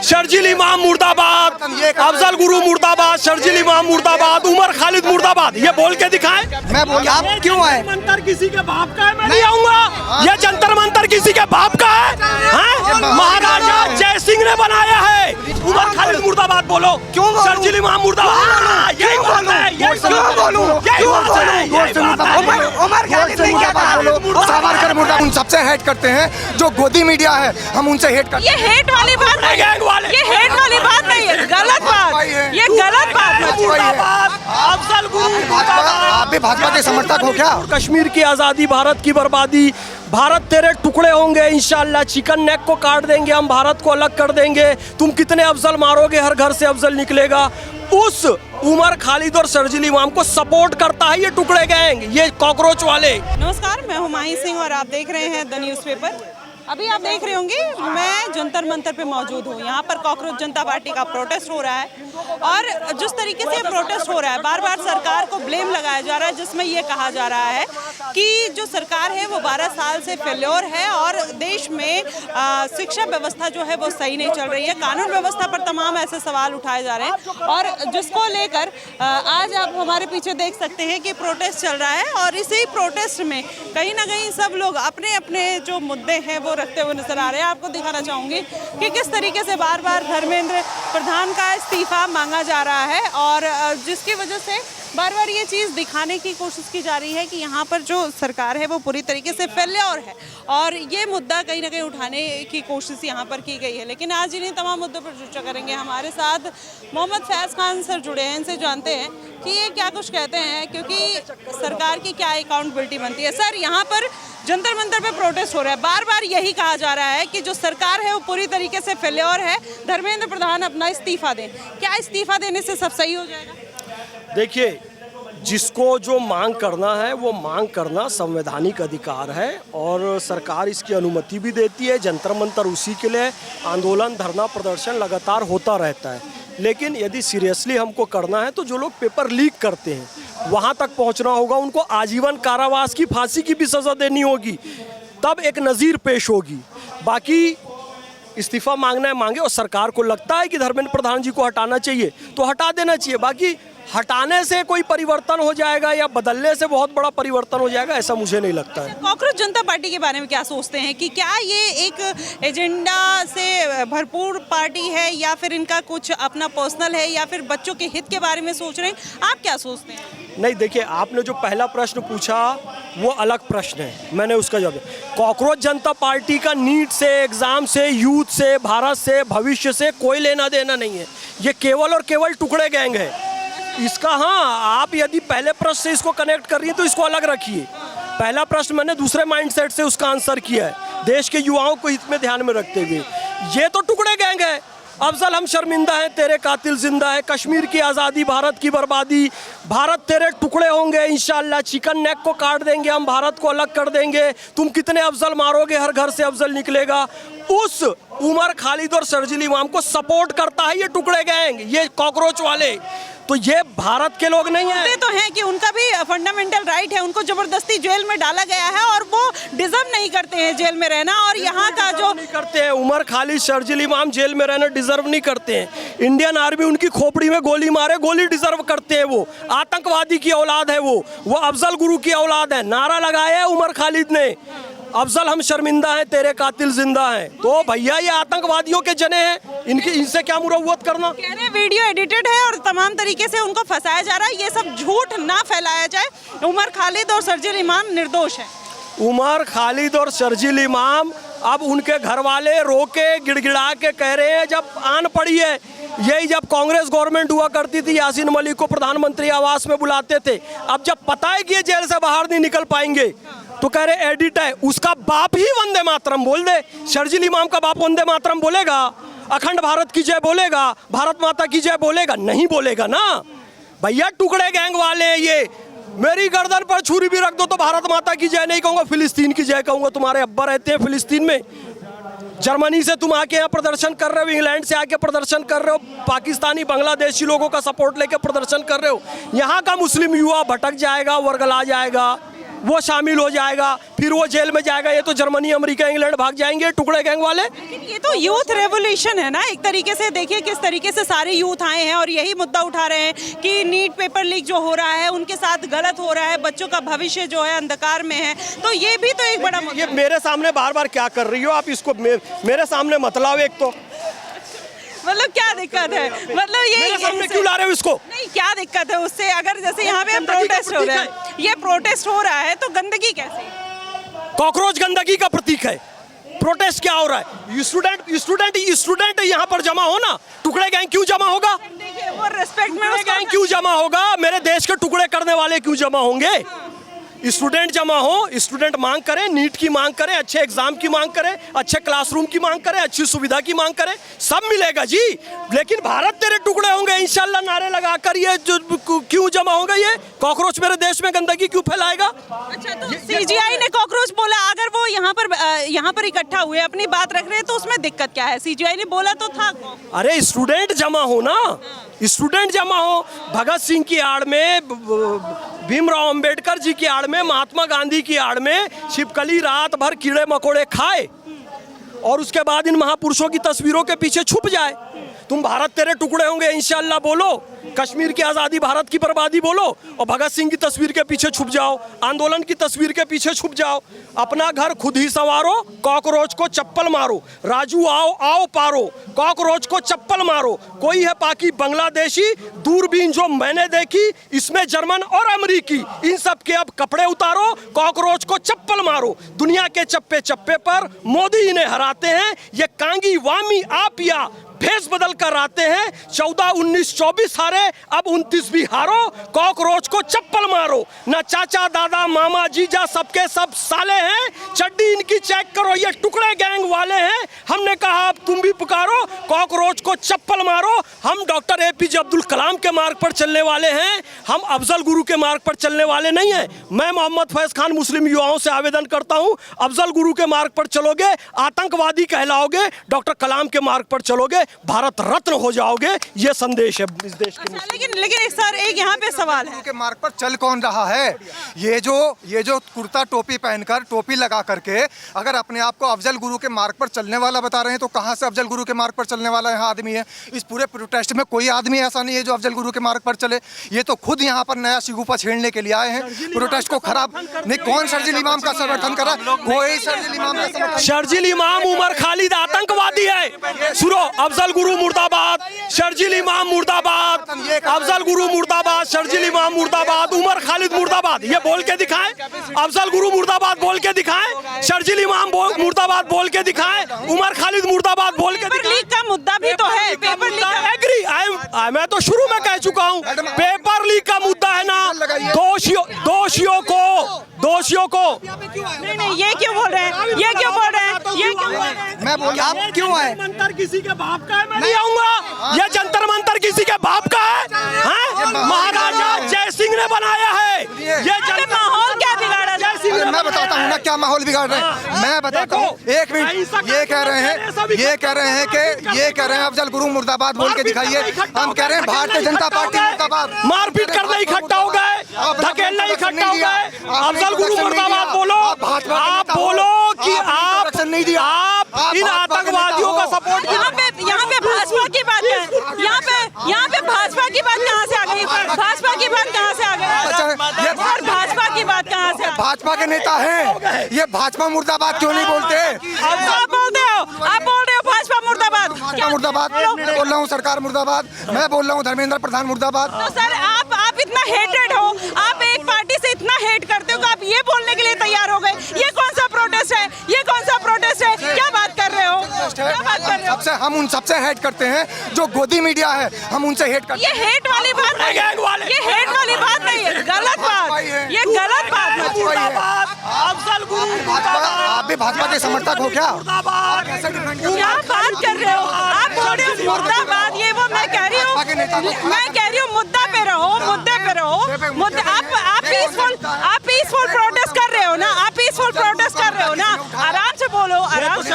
शर्जील इमाम मुर्दाबाद, अफजल गुरु मुर्दाबाद, शर्जील इमाम मुर्दाबाद, उमर खालिद मुर्दाबाद, ये बोल के दिखाएं। मैं बोल, आप क्यों आए? मंतर किसी के बाप का है, मैं नहीं आऊंगा। ये जंतर मंतर किसी के बाप का है? महाराजा जय सिंह ने बनाया है। उमर खालिद मुर्दाबाद बोलो, क्यों शर्जील इमाम मुर्दाबाद, यही बात है। उन सबसे हेट करते हैं जो गोदी मीडिया है, हम उनसे हेट करते हैं। ये हेट वाली बात नहीं है, ये हेट वाली बात नहीं है, गलत बात, ये गलत बात है। अफजल गुरु मुर्दाबाद। आप भी भाजपा के समर्थक हो क्या? कश्मीर की आजादी, भारत की बर्बादी, भारत तेरे टुकड़े होंगे इंशाल्लाह, चिकन नेक को काट देंगे हम, भारत को अलग कर देंगे। तुम कितने अफजल मारोगे, हर घर से अफजल निकलेगा। उस उमर खालिद और शर्जील इमाम को सपोर्ट करता है ये टुकड़े गैंग, ये कॉकरोच वाले। नमस्कार, मैं हूं माही सिंह और आप देख रहे हैं द न्यूज़पेपर। अभी आप देख रहे होंगे मैं जंतर मंतर पे मौजूद हूँ। यहाँ पर कॉकरोच जनता पार्टी का प्रोटेस्ट हो रहा है और जिस तरीके से प्रोटेस्ट हो रहा है, बार बार सरकार को ब्लेम लगाया जा रहा है, जिसमें ये कहा जा रहा है कि जो सरकार है वो 12 साल से फेल्योर है और देश में शिक्षा व्यवस्था जो है वो सही नहीं चल रही है। कानून व्यवस्था पर तमाम ऐसे सवाल उठाए जा रहे हैं और जिसको लेकर आज आप हमारे पीछे देख सकते हैं कि प्रोटेस्ट चल रहा है और इसी प्रोटेस्ट में कहीं ना कहीं सब लोग अपने अपने जो मुद्दे हैं वो रखते हुए नजर आ रहे हैं। आपको दिखाना चाहूँगी कि किस तरीके से बार बार धर्मेंद्र प्रधान का इस्तीफा मांगा जा रहा है और जिसकी वजह से बार बार ये चीज़ दिखाने की कोशिश की जा रही है कि यहाँ पर जो सरकार है वो पूरी तरीके से फेल्योर है और ये मुद्दा कहीं ना कहीं उठाने की कोशिश यहाँ पर की गई है। लेकिन आज इन्हीं तमाम मुद्दों पर चर्चा करेंगे। हमारे साथ मोहम्मद फैज़ खान सर जुड़े हैं, इनसे जानते हैं कि ये क्या कुछ कहते हैं, क्योंकि सरकार की क्या अकाउंटेबिलिटी बनती है। सर, यहाँ पर जंतर मंतर पे प्रोटेस्ट हो रहा है, बार बार यही कहा जा रहा है कि जो सरकार है वो पूरी तरीके से फेल्योर है, धर्मेंद्र प्रधान अपना इस्तीफा दें। क्या इस्तीफा देने से सब सही हो जाएगा? देखिए, जिसको जो मांग करना है वो मांग करना संवैधानिक अधिकार है और सरकार इसकी अनुमति भी देती है। जंतर मंतर उसी के लिए आंदोलन, धरना, प्रदर्शन लगातार होता रहता है। लेकिन यदि सीरियसली हमको करना है तो जो लोग पेपर लीक करते हैं वहाँ तक पहुँचना होगा, उनको आजीवन कारावास की, फांसी की भी सज़ा देनी होगी, तब एक नज़ीर पेश होगी। बाकी इस्तीफा मांगना है मांगे, और सरकार को लगता है कि धर्मेंद्र प्रधान जी को हटाना चाहिए तो हटा देना चाहिए। बाकी हटाने से कोई परिवर्तन हो जाएगा या बदलने से बहुत बड़ा परिवर्तन हो जाएगा, ऐसा मुझे नहीं लगता है। कॉकरोच जनता पार्टी के बारे में क्या सोचते हैं कि क्या ये एक एजेंडा से भरपूर पार्टी है या फिर इनका कुछ अपना पर्सनल है या फिर बच्चों के हित के बारे में सोच रहे हैं? आप क्या सोचते हैं? नहीं, देखिए, आपने जो पहला प्रश्न पूछा वो अलग प्रश्न है, मैंने उसका जवाब दिया। कॉकरोच जनता पार्टी का नीट से, एग्ज़ाम से, यूथ से, भारत से, भविष्य से कोई लेना देना नहीं है। ये केवल और केवल टुकड़े गैंग है इसका। हाँ, आप यदि पहले प्रश्न से इसको कनेक्ट कर रही हैं तो इसको अलग रखिए। पहला प्रश्न मैंने दूसरे माइंडसेट से उसका आंसर किया है, देश के युवाओं को हित में ध्यान में रखते हुए। ये तो टुकड़े गैंग है। अफजल हम शर्मिंदा हैं, तेरे कातिल जिंदा है, कश्मीर की आज़ादी, भारत की बर्बादी, भारत तेरे टुकड़े होंगे इंशाल्लाह, चिकन नेक को काट देंगे हम, भारत को अलग कर देंगे। तुम कितने अफजल मारोगे, हर घर से अफजल निकलेगा। उस उमर खालिद और शर्जील इमाम को सपोर्ट करता है ये टुकड़े गैंग, ये कॉकरोच वाले। तो ये भारत के लोग नहीं हैं। तो हैं कि उनका भी फंडामेंटल राइट है, उनको जबरदस्ती जेल में डाला गया है और वो डिजर्व नहीं करते हैं जेल में रहना। और यहाँ का जो नहीं करते हैं, उमर खालिद, शर्जील इमाम जेल में रहना डिजर्व नहीं करते हैं। इंडियन आर्मी उनकी खोपड़ी में गोली मारे, गोली डिजर्व करते हैं। वो आतंकवादी की औलाद है, वो अफजल गुरु की औलाद है। नारा लगाया है उमर खालिद ने, अफजल हम शर्मिंदा हैं, तेरे कातिल जिंदा हैं। तो भैया ये आतंकवादियों के जने हैं, इनसे क्या मुरव्वत करना। कह रहे वीडियो एडिटेड है और तमाम तरीके से उनको फंसाया जा रहा है। ये सब झूठ ना फैलाया जाए। उमर खालिद और शर्जील इमाम निर्दोष हैं। उमर खालिद और शर्जील इमाम, अब उनके घर वाले रो के गिड़गिड़ा के कह रहे हैं, जब आन पड़ी है, यही जब कांग्रेस गवर्नमेंट हुआ करती थी, यासीन मलिक को प्रधानमंत्री आवास में बुलाते थे। अब जब पता है कि ये जेल से बाहर नहीं निकल पाएंगे तो कह रहे एडिट है। उसका बाप ही वंदे मातरम बोल दे। शर्जील इमाम का बाप वंदे मातरम बोलेगा, अखंड भारत की जय बोलेगा, भारत माता की जय बोलेगा? नहीं बोलेगा ना भैया। टुकड़े गैंग वाले हैं ये। मेरी गर्दन पर छुरी भी रख दो तो भारत माता की जय नहीं कहूँगा, फिलिस्तीन की जय कहूँगा। तुम्हारे अब्बा रहते हैं फिलिस्तीन में, जर्मनी से तुम आके यहाँ प्रदर्शन कर रहे हो, इंग्लैंड से आके प्रदर्शन कर रहे हो, पाकिस्तानी, बांग्लादेशी लोगों का सपोर्ट लेके प्रदर्शन कर रहे हो। यहाँ का मुस्लिम युवा भटक जाएगा, वर्गला जाएगा। वो शामिल हो जाएगा, फिर वो जेल में जाएगा। ये तो जर्मनी, अमेरिका, इंग्लैंड भाग जाएंगे टुकड़े गैंग वाले। ये तो यूथ रेवोल्यूशन है ना एक तरीके से। देखिए किस तरीके से सारे यूथ आए हैं और यही मुद्दा उठा रहे हैं कि नीट पेपर लीक जो हो रहा है उनके साथ गलत हो रहा है, बच्चों का भविष्य जो है अंधकार में है। तो ये भी तो एक बड़ा मुद्दा। ये मेरे सामने बार बार क्या कर रही हो आप? इसको मेरे सामने मत लाओ। एक तो मतलब क्या दिक्कत है? मतलब ये मेरे सामने क्यों ला रहे हो इसको? नहीं, क्या दिक्कत है उससे? अगर जैसे यहाँ पे प्रोटेस्ट हो रहा है, ये प्रोटेस्ट हो रहा है तो गंदगी कैसे? कॉकरोच गंदगी का प्रतीक है। प्रोटेस्ट क्या हो रहा है? स्टूडेंट यहाँ पर जमा हो ना, टुकड़े गैंग क्यों जमा होगा? देखिए वो रिस्पेक्ट में टुकड़े गैंग क्यों जमा होगा? मेरे देश के टुकड़े करने वाले क्यों जमा होंगे? स्टूडेंट जमा हो, स्टूडेंट मांग करे, नीट की मांग करे, अच्छे एग्जाम की मांग करे, अच्छे क्लासरूम की मांग करे, अच्छी सुविधा की मांग करे, सब मिलेगा जी। लेकिन भारत तेरे टुकड़े होंगे इंशाल्लाह नारे लगाकर ये जो क्यों जमा होगा? ये कॉकरोच मेरे देश में गंदगी क्यों फैलाएगा? अच्छा, तो सीजीआई ने कॉकरोच बोला, अगर वो यहाँ पर इकट्ठा हुए अपनी बात रख रहे हैं तो उसमें दिक्कत क्या है? सीजीआई ने बोला तो था। अरे स्टूडेंट जमा हो ना, स्टूडेंट जमा हो। भगत सिंह की आड़ में, भीमराव अंबेडकर जी की आड़ में, महात्मा गांधी की आड़ में छिपकली रात भर कीड़े मकोड़े खाए और उसके बाद इन महापुरुषों की तस्वीरों के पीछे छुप जाए। तुम भारत तेरे टुकड़े होंगे इंशाल्लाह बोलो, कश्मीर की आज़ादी भारत की बर्बादी बोलो और भगत सिंह की तस्वीर के पीछे छुप जाओ, आंदोलन की तस्वीर के पीछे छुप जाओ। अपना घर खुद ही संवारो, कॉकरोच को चप्पल मारो। राजू आओ आओ पारो, कॉकरोच को चप्पल मारो। कोई है पाकि बांग्लादेशी, दूरबीन जो मैंने देखी इसमें जर्मन और अमरीकी, इन सब के अब कपड़े उतारो, कॉकरोच को चप्पल मारो। दुनिया के चप्पे चप्पे पर मोदी इन्हें हराते हैं। ये कांगी वामी आपिया भेस बदल कर आते हैं। 14, 19, 24 हारे, अब 29 भी हारो। कॉकरोच को चप्पल मारो। ना चाचा दादा मामा जीजा सबके सब साले हैं। चड्डी इनकी चेक करो, ये टुकड़े गैंग वाले हैं। हमने कहा अब तुम भी पुकारो, कॉकरोच को चप्पल मारो। हम डॉक्टर एपीजे अब्दुल कलाम के मार्ग पर चलने वाले हैं, हम अफजल गुरु के मार्ग पर चलने वाले नहीं हैं। मैं मोहम्मद फैज खान मुस्लिम युवाओं से आवेदन करता हूं, अफजल गुरु के मार्ग पर चलोगे आतंकवादी कहलाओगे, डॉक्टर कलाम के मार्ग पर चलोगे भारत रत्न हो जाओगे। ये संदेश है इस देश के। लेकिन सर एक यहाँ पे सवाल है के मार्ग पर चल कौन रहा है? ये जो कुर्ता टोपी पहनकर, टोपी लगा करके अगर अपने आप को अफजल गुरु के मार्ग पर चलने वाला बता रहे हैं तो कहाँ से अफजल गुरु के मार्ग पर चलने वाला यहाँ आदमी है? इस पूरे प्रोटेस्ट में कोई आदमी ऐसा नहीं है जो अफजल गुरु के मार्ग पर चले। ये तो खुद यहाँ पर नया शिगुफा छेड़ने के लिए आए हैं, प्रोटेस्ट को खराब नहीं। कौन शर्जील इमाम का समर्थन करा? कोई शर्जील इमाम का समर्थन। शर्जील इमाम उमर खालिद आतंकवादी है। सुनो, अफजल गुरु मुर्दाबाद, शर्जील इमाम मुर्दाबाद, अफजल गुरु मुर्दाबाद, शर्जील इमाम मुर्दाबाद, उमर खालिद मुर्दाबाद। ये बोल के दिखाएं, अफजल गुरु मुर्दाबाद बोल के दिखाएं, शर्जील इमाम मुर्दाबाद बोल के दिखाएं, उमर खालिद मुर्दाबाद बोल के दिखाएं। पेपर लीक का मुद्दा भी तो है। पेपर लीक का एग्री, मैं तो शुरू में कह चुका हूं, पेपर लीक का मुद्दा है ना, दोषियों को नहीं, ये क्यों बोल रहे हैं? ये क्यों बोल रहे हैं? ये क्यों बोल रहे हैं? मैं बोल आप क्यों आए? मंतर किसी के बाप का है, मैं नहीं आऊंगा। ये जंतर मंतर किसी के बाप का है? महाराजा जय सिंह ने बनाया है। ये माहौल क्या बिगाड़ा? जय सिंह मैं बताता हूँ ना क्या माहौल बिगाड़ रहे हैं। मैं बताता हूँ, एक मिनट। ये कह रहे हैं अफजल गुरु मुर्दाबाद बोल के दिखाइए। हम कह रहे हैं भारतीय जनता पार्टी मुर्दाबाद। मारपीट करने इकट्ठा हो गए, धकेलने इकट्ठा हो गए। अफजल गुरु मुर्दाबाद बोलो। आप बोलो कि आप इन आतंकवादियों का सपोर्ट। यहाँ पे भाजपा की बात है। यहाँ पे भाजपा की बात कहाँ से आ गई? भाजपा की बात कहाँ से आ गई? ये भाजपा की बात कहाँ से? भाजपा के नेता हैं, ये भाजपा मुर्दाबाद क्यों नहीं बोलते? आप बोलते हो, आप बोल रहे हो भाजपा मुर्दाबाद। क्या मुर्दाबाद? मैं बोल रहा हूँ सरकार मुर्दाबाद, मैं बोल रहा हूँ धर्मेंद्र प्रधान मुर्दाबाद। तो सर आप इतना हेटेड हो, आप एक पार्टी से इतना हेट करते हो कि आप ये बोलने के लिए तैयार हो गए। ये कौन सा प्रोटेस्ट है? ये कौन सा प्रोटेस्ट है? क्या बात कर रहे हो? क्या बात कर रहे हो? हम उन सबसे हेट करते हैं जो गोदी मीडिया है, हम उनसे हेट करते हैं। ये हेट वाली बात नहीं है, ये हेट वाली बात नहीं है, गलत बात, ये गलत बात है। अफजल गुरु आप भी भाजपा के समर्थक हो क्या? क्या बात कर रहे हो? आप बोल रहे हो मुर्दाबाद, ये वो मैं कह रही हूँ मुद्दा पे रहो, मुद्दे पे रहो। आप पीसफुल प्रोटेस्ट कर रहे हो ना, आप पीसफुल प्रोटेस्ट कर रहे हो ना, आराम से बोलो, आराम से।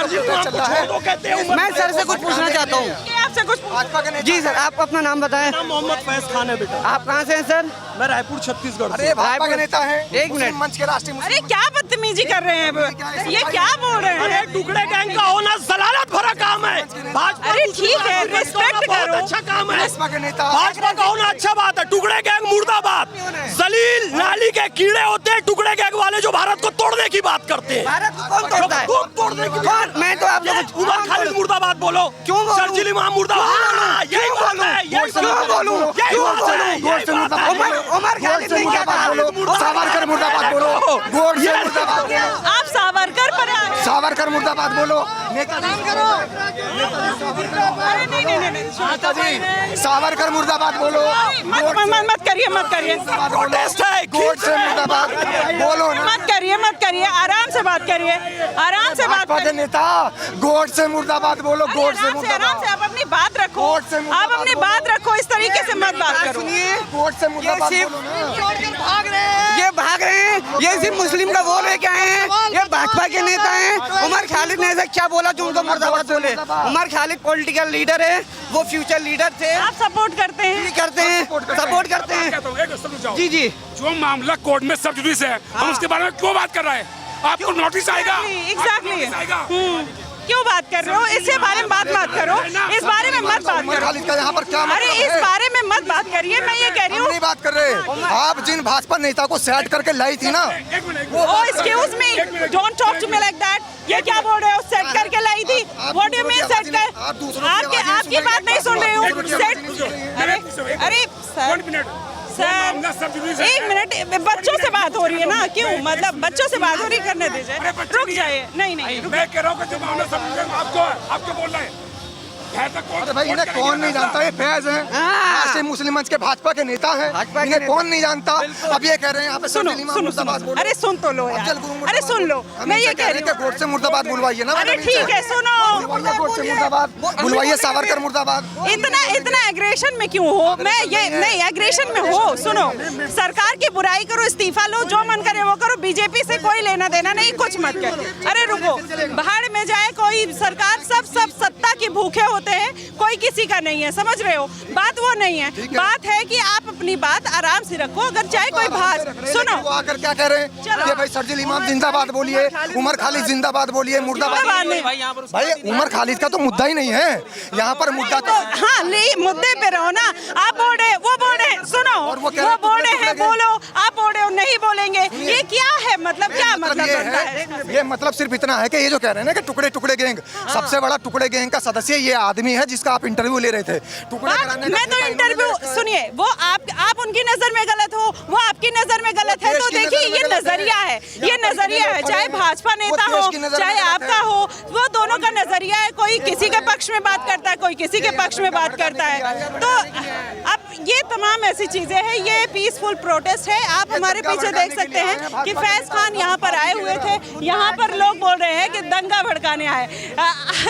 मैं सर से कुछ पूछना चाहता हूँ। आप आपसे कुछ भाजपा के नेता जी सर, आप अपना नाम बताएं। नाम मोहम्मद फैज खान है बेटा। आप कहाँ से हैं सर? मैं रायपुर छत्तीसगढ़ से। अरे भाजपा के नेता है, एक मिनट। मंच के राष्ट्रीय अरे क्या बदतमीजी कर रहे हैं, ये क्या बोल रहे अरे हैं? टुकड़े गैंग का होना जलालत भरा काम है। भाजपा अरे ठीक है, रिस्पेक्ट बहुत करो। अच्छा काम है। भाजपा के नेता भाजपा का होना अच्छा बात है। टुकड़े गैंग मुर्दाबाद। जलील नाली के कीड़े होते हैं टुकड़े गैंग वाले जो भारत को तोड़ने की बात करते हैं। भारत को कौन तोड़ता है? कौन तोड़ने की कौन? मैं तो आप लोग उमर खालिद मुर्दाबाद बोलो। क्यों बोलूं? शर्जील इमाम मुर्दाबाद। हाँ, यही बात है, यही क्यों बात है। बोलूं? यही क्यों बात है, बोलूं? यही गोड से बात है। उमर खालिद ने क्या कहा? बोलो, सावरकर मुर्दाबाद बोलो, गोड से मुर्दाबाद बोलो, आप सावरकर पर सावरकर मुर्दाबाद बोलो, नेता अरे नहीं जी सावरकर मुर्दाबाद बोलो, मत करिए प्रोटेस्ट है। गोड से मुर्दाबाद बोलो ना। मत करिए, आराम से बात करिए, आराम से बात भाजपा के करिए। नेता गोड से मुर्दाबाद बोलो, अरे गोड से आराम से मुर्दाबाद, आप अपनी बात रखो, गोड से मुर्दाबाद आप अपनी बोलो। बात रखो, इस तरीके से मत बात करो। सुनिए, गोड से ये मुर्दाबाद सिर्फ बोलो ना। ये भाग रहे हैं, ये सिर्फ मुस्लिम का वोट लेके आए हैं। ये भाजपा के नेता हैं। उमर खालिद ने ऐसा क्या बोला जो उनको मुर्दाबाद बोले? उमर खालिद पॉलिटिकल लीडर है, वो फ्यूचर लीडर थे। आप सपोर्ट करते हैं? जी करते हैं, सपोर्ट करते हैं। जी जी, जो मामला कोर्ट में सब जुडिस है, हम उसके बारे में क्यों बात कर रहे हैं? आपको नोटिस आएगा? एग्जैक्टली, नोटिस आएगा? क्यों बात कर रहे हो? इसके बारे में बात मत करो, इस बारे में मत बात उमर करो। खालिद का यहाँ पर क्या अरे मतलब इस है? बारे में मत बात करिए, मैं ये कह रही हम हूँ। नहीं बात कर रहे। आप जिन भाजपा नेता को सेट करके लाई थी ना, एक minute, Oh, excuse me, don't talk to me like that. ये क्या बोल रहे हो? सेट करके लाई थी? आप What do you दूसरों mean की सेट आवाज़ें कर? आप दूसरों की आवाज़ें आपकी सुन बात रहे नहीं हैं। सुन रही हूँ। दूसरों की आवाज़ें नहीं सुन रही हैं। अरे सर, एक मिनट, सर, मामला सब जुडिस है। एक मिनट, बच्चों से बात हो रही है ना, क्यों? मतलब बच्चों से बात हो रही, करने दीजिए, रुक जाइए। नहीं रुक। मैं कह रहा हूँ कि जो मामला सब जुडिस है, आपको बोल रहे हैं। है तो कौन? अरे भाई इन्हें कौन नहीं जानता, ये फैज है, राष्ट्रीय मुस्लिम मंच के भाजपा के नेता हैं, भाजपा के इन्हें नेता। कौन नहीं जानता। अब ये कह रहे हैं यहाँ पे सुनो शर्जील इमाम सुनो मुर्दाबाद सुनो, बोलो। अरे सुन तो लो यार, अफजल गुरु अरे मुर्दाबाद सुन लो, बोलो। हम मैं इनसे ये कह रही कि हूँ। गोड से मुर्दाबाद बुलवाइए ना। अरे मैडम ठीक इनसे। है, सुनो। बुलवाइए गोड से मुर्दाबाद, बुलवाइए सावरकर मुर्दाबाद। इतना एग्रेशन में क्यों हो? मैं ये नहीं एग्रेशन में हो। सुनो, सरकार की बुराई करो, इस्तीफा लो, जो मन करे वो करो, बीजेपी से कोई लेना देना नहीं, कुछ मत कर। अरे रुको, बाहर में जाए कोई सरकार, सब सत्ता के भूखे होते हैं, कोई किसी का नहीं है, समझ रहे हो? बात वो नहीं है, बात है कि आप अपनी बात आराम से रखो। अगर चाहे कोई सुनो, वो आकर क्या कह रहे हैं? चलो। ये भाई शर्जील इमाम जिंदाबाद बोलिए, उमर खालिद जिंदाबाद बोलिए, मुर्दाबाद। भाई उमर खालिद का तो मुद्दा ही नहीं है यहाँ पर। मुद्दा तो हाँ, ले मुद्दे पे रहो ना। आप बोल रहे, वो बोल रहे, सुनो, और वो वो कह रहे बोल रहे हैं, टुकड़े बोलो, आप बोल रहे हो नहीं बोलेंगे, ये क्या है? मतलब क्या मतलब ये बनता है? ये मतलब सिर्फ इतना है कि ये जो कह रहे हैं ना कि टुकड़े टुकड़े गैंग, सबसे बड़ा टुकड़े गैंग का सदस्य ये आदमी है जिसका आप इंटरव्यू ले रहे थे। टुकड़े कराने का मैं तो ठेका इंटरव्यू इन्होंने ले रखा है। सुनिए, वो आप उनकी नजर में गलत हो, वो आपकी नजर में गलत है, देश तो की देखिए नज़र में ये गलत है। नजरिया है, ये यहाँ पर नजरिया है, खड़े चाहे हैं। भाजपा नेता वो हो, देश की नज़र में चाहे गलत है। आपका हो, वो दोनों का नजरिया है। कोई किसी के पक्ष में बात करता है, कोई किसी के पक्ष में बात करता है। तो अब ये तमाम ऐसी चीजें हैं। ये पीसफुल प्रोटेस्ट है। आप हमारे पीछे देख सकते हैं कि फैज खान यहाँ पर आए हुए थे। यहाँ पर लोग बोल रहे हैं कि दंगा भड़काने आए।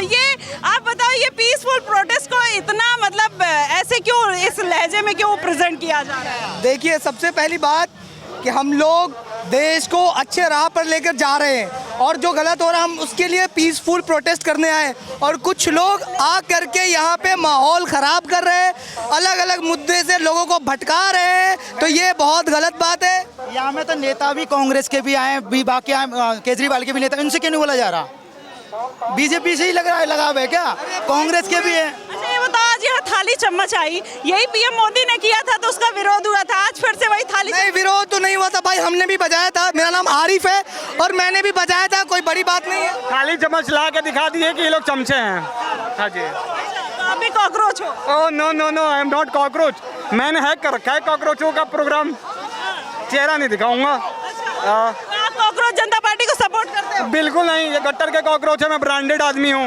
ये आप बताओ, ये पीसफुल प्रोटेस्ट को इतना मतलब ऐसे क्यों, इस लहजे में क्यों प्रेजेंट किया जा रहा है? देखिए, सबसे पहली बात कि हम लोग देश को अच्छे राह पर लेकर जा रहे हैं और जो गलत हो रहा है हम उसके लिए पीसफुल प्रोटेस्ट करने आए, और कुछ लोग आ करके यहाँ पे माहौल ख़राब कर रहे हैं, अलग अलग मुद्दे से लोगों को भटका रहे हैं, तो ये बहुत गलत बात है। यहाँ में तो नेता भी कांग्रेस के भी आए, भी बाकी आए, केजरीवाल के भी नेता, उनसे क्यों नहीं बोला जा रहा? बीजेपी से ही लग रहा है लगाव है क्या? कांग्रेस के भी है। अच्छा ये बताओ, आज यहाँ थाली चम्मच आई, यही पीएम मोदी ने किया था तो उसका विरोध हुआ था, आज फिर से वही थाली नहीं, विरोध तो नहीं हुआ था भाई, हमने भी बजाया था। मेरा नाम आरिफ है और मैंने भी बजाया था, कोई बड़ी बात नहीं है। खाली चम्मच ला के दिखा दिए कि ये लोग चमचे हैं। हाँ जी। तो आप भी कॉकरोच हो? Oh no, I am not cockroach. मैंने हैक कर रखा है कॉकरोचों का प्रोग्राम, चेहरा नहीं दिखाऊंगा। तो आप कॉकरोच जनता पार्टी को सपोर्ट करते हो? बिल्कुल नहीं, ये गट्टर के कॉकरोच है, मैं ब्रांडेड आदमी हूँ।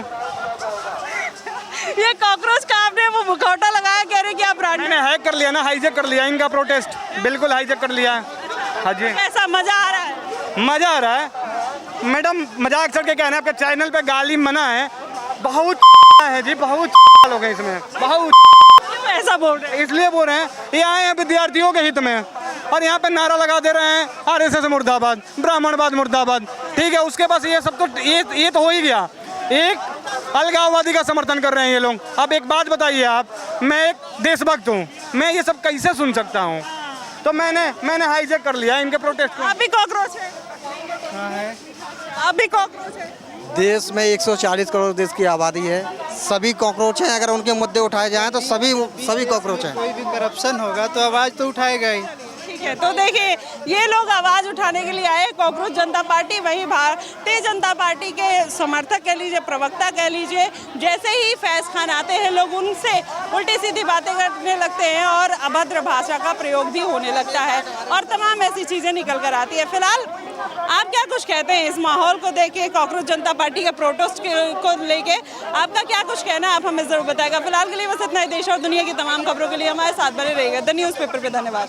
ये कॉकरोच का आपने वो मुखौटा लगाया, कह रहे कि आप ब्रांड मैंने हैक कर लिया ना, हाईजेक कर लिया इनका प्रोटेस्ट, बिल्कुल हाईजेक कर लिया है। हाँ जी, कैसा मजा आ रहा है? मजा आ रहा है मैडम। मजाक चढ़ के कहना, आपके चैनल पे गाली मना है, बहुत है जी, बहुत लोग हैं इसमें, बहुत। क्यों ऐसा बोल रहे हैं? इसलिए बोल रहे हैं, ये आए हैं विद्यार्थियों के हित में और यहाँ पे नारा लगा दे रहे हैं आरएसएस मुर्दाबाद, ब्राह्मणवाद मुर्दाबाद। ठीक है, उसके पास ये सब तो ये तो हो ही गया। एक अलगाववादी का समर्थन कर रहे हैं ये लोग। अब एक बात बताइए आप, मैं एक देशभक्त हूँ, मैं ये सब कैसे सुन सकता हूँ? तो मैंने हाईजैक कर लिया इनके प्रोटेस्ट को। आप भी कॉकरोच है? आप भी कॉकरोच है? देश में 140 करोड़ देश की आबादी है, सभी कॉकरोच हैं। अगर उनके मुद्दे उठाए जाएं तो सभी कॉकरोच हैं। कोई भी करप्शन होगा तो आवाज़ तो उठाएगा ही। ठीक है, तो देखिए ये लोग आवाज उठाने के लिए आए कॉकरोच जनता पार्टी, वहीं भारतीय जनता पार्टी के समर्थक कह लीजिए, प्रवक्ता कह लीजिए, जैसे ही फैज खान आते हैं लोग उनसे उल्टी सीधी बातें करने लगते हैं और अभद्र भाषा का प्रयोग भी होने लगता है और तमाम ऐसी चीजें निकल कर आती है। फिलहाल आप क्या कुछ कहते हैं इस माहौल को देख के, कॉकरोच जनता पार्टी के प्रोटेस्ट को लेके आपका क्या कुछ कहना है, आप हमें जरूर बताएगा। फिलहाल के लिए बस इतना ही। देश और दुनिया की तमाम खबरों के लिए हमारे साथ बने रहिएगा द न्यूज़पेपर पे। धन्यवाद।